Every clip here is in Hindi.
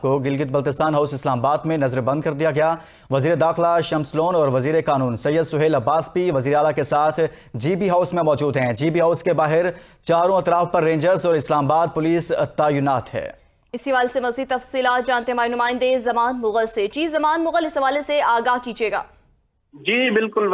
को गिलगित बल्तिस्तान हाउस इस्लामाबाद में नजरबंद कर दिया गया। वजीर दाखिला शम्स लोन और वजीर कानून सैयद सुहेल अब्बास भी वजीर आला के साथ जीबी हाउस में मौजूद हैं। जीबी हाउस के बाहर चारों अतराफ पर रेंजर्स और इस्लामाबाद पुलिस तैनात है। इसी हवाले से मज़ीद तफसीलात जानते हमारे नुमाइंदे ज़मान मुगल से। जी ज़मान मुगल, इस हवाले से आगाह कीजिएगा। जी बिल्कुल,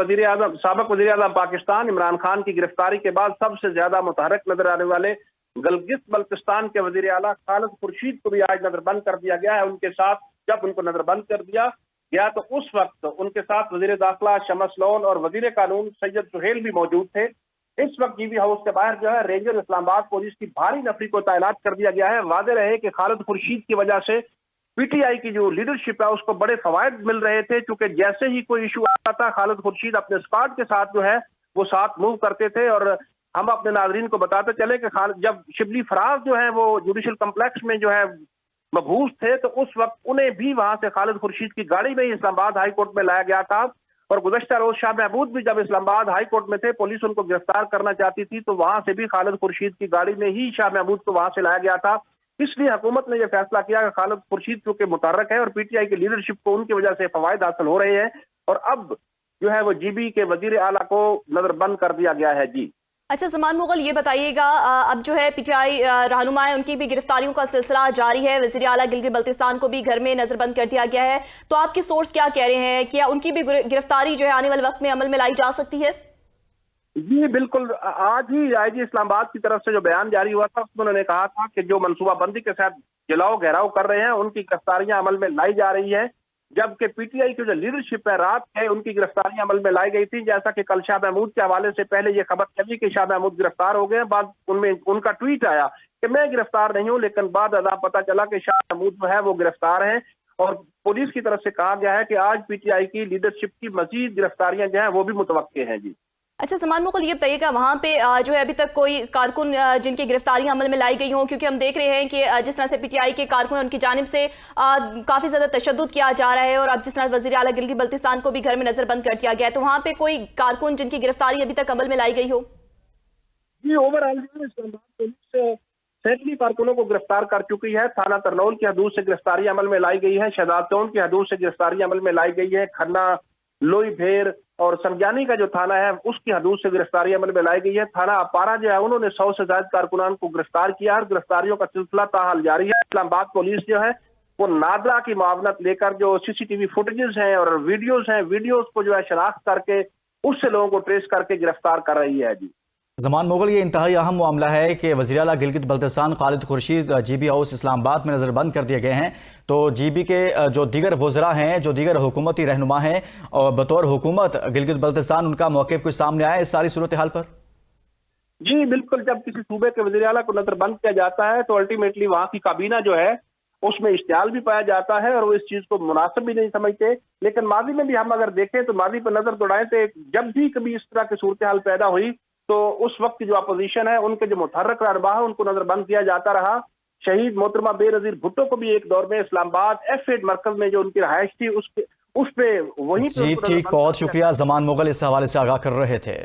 साबिक वज़ीर आज़म पाकिस्तान इमरान खान की गिरफ्तारी के बाद सबसे ज्यादा मुतहरक नजर आने वाले गिलगित बल्तिस्तान के वज़ीर आला खालिद खुर्शीद को भी आज नजरबंद कर दिया गया है। उनके साथ जब उनको नजरबंद कर दिया गया तो उस वक्त उनके साथ वज़ीर दाखिला शम्स लोन और वज़ीर कानून सैयद सुहेल भी मौजूद थे। इस वक्त जीबी हाउस के बाहर जो है रेंजर इस्लामाबाद पुलिस की भारी नफरी को तैनात कर दिया गया है। वादे रहे कि खालिद खुर्शीद की वजह से पीटीआई की जो लीडरशिप है उसको बड़े फवायद मिल रहे थे, क्योंकि जैसे ही कोई इशू आता था खालिद खुर्शीद अपने स्क्वाड के साथ जो है वो साथ मूव करते थे। और हम अपने नाजरीन को बताते चले कि जब शिबली फराज जो है वो जुडिशल कम्प्लेक्स में जो है मबूस थे तो उस वक्त उन्हें भी वहां से खालिद खुर्शीद की गाड़ी में ही इस्लामाबाद हाई कोर्ट में लाया गया था। और गुज़श्ता रोज शाह महमूद भी जब इस्लामाबाद हाई कोर्ट में थे, पुलिस उनको गिरफ्तार करना चाहती थी तो वहां से भी खालिद खुर्शीद की गाड़ी में ही शाह महमूद को वहां से लाया गया था। इसलिए हुकूमत ने यह फैसला किया कि खालिद खुर्शीद चूंकि मुतहर्रक है और पीटीआई की लीडरशिप को उनकी वजह से फवायद हासिल हो रहे हैं और अब जो है वो जीबी के वजीर आला को नजरबंद कर दिया गया है। जी अच्छा ज़मान मुगल, ये बताइएगा, अब जो है पीटीआई रहनुमा है उनकी भी गिरफ्तारियों का सिलसिला जारी है। वज़ीर आला गिलगित बल्तिस्तान को भी घर में नजरबंद कर दिया गया है, तो आपके सोर्स क्या कह रहे हैं? क्या उनकी भी गिरफ्तारी जो है आने वाले वक्त में अमल में लाई जा सकती है? जी बिल्कुल, आज ही आईजी इस्लामाबाद की तरफ से जो बयान जारी हुआ था उसमें उन्होंने कहा था कि जो मनसूबाबंदी के साथ जलाओ घेराव कर रहे हैं उनकी गिरफ्तारियां अमल में लाई जा रही है, जबकि पीटीआई की जो लीडरशिप है रात है उनकी गिरफ्तारियां अमल में लाई गई थी। जैसा कि कल शाह महमूद के हवाले से पहले ये खबर चली कि शाह महमूद गिरफ्तार हो गए, बाद उनमें उनका ट्वीट आया कि मैं गिरफ्तार नहीं हूं, लेकिन बाद अदा पता चला कि शाह महमूद जो है वो गिरफ्तार हैं। और पुलिस की तरफ से कहा गया है कि आज पीटीआई की लीडरशिप की मजीद गिरफ्तारियां जो है वो भी मुतवक्के हैं। जी अच्छा ज़मान मुगल, ये बताइएगा, वहाँ पे जो है अभी तक कोई कारकुन जिनकी गिरफ्तारियां अमल में लाई गई हों? क्योंकि हम देख रहे हैं कि जिस तरह से पीटीआई के कारकुन उनकी जानिब से काफ़ी ज़्यादा तशद्दुद किया जा रहा है और अब जिस तरह वज़ीर आला गिलगित बल्तिस्तान को भी घर में नजरबंद कर दिया गया है, तो वहाँ पे कोई कारकुन जिनकी गिरफ्तारी अभी तक अमल में लाई गई हो? जी ओवरऑल इस्लामाबाद पुलिस सैकड़ों कारकुनों को गिरफ्तार कर चुकी है। थाना तरनौल की हदूद से गिरफ्तारी अमल में लाई गई है, शहजाद टोन की हदूद से गिरफ्तारी अमल में लाई गई है, खन्ना लोई भेर और समजानी का जो थाना है उसकी हदूद से गिरफ्तारी अमल में लाई गई है। थाना अपारा जो है उन्होंने 100 से ज्यादा कारकुनान को गिरफ्तार किया और गिरफ्तारियों का सिलसिला ताहाल जारी है। इस्लामाबाद पुलिस जो है वो नादरा की मुआवनत लेकर जो सीसीटीवी फुटेजेस हैं और वीडियोस हैं, वीडियोस को जो है शनाख्त करके उससे लोगों को ट्रेस करके गिरफ्तार कर रही है। जी ज़मान मुगल, ये इंतहाई अहम मामला है कि वज़ीर आला गिलगित बल्तिस्तान खालिद खुर्शीद जीबी हाउस इस्लामाबाद में नज़रबंद कर दिए गए हैं, तो जीबी के जो दीगर वज़रा हैं, जो दीगर हुकूमती रहनुमा हैं और बतौर हुकूमत गिलगित बल्तिस्तान उनका मौक़िफ़ कुछ सामने आया इस सारी सूरत हाल पर? जी बिल्कुल, जब किसी सूबे के वज़ीर आला को नजरबंद किया जाता है तो अल्टीमेटली वहाँ की काबीना जो है उसमें इश्तियाल भी पाया जाता है और वो इस चीज को मुनासिब भी नहीं समझते। लेकिन माजी में भी हम अगर देखें तो माजी पर नजर दौड़ाएं तो जब भी कभी इस तरह की सूरत हाल पैदा हुई तो उस वक्त की जो अपोजिशन है उनके जो मुतहर्रक रहनुमा है उनको नजरबंद किया जाता रहा। शहीद मोहतरमा बेनज़ीर भुट्टो को भी एक दौर में इस्लामाबाद F8 मरकज में जो उनकी रहायश थी उस पे वहीं जी ठीक, बहुत शुक्रिया ज़मान मुगल, इस हवाले से आगाह कर रहे थे।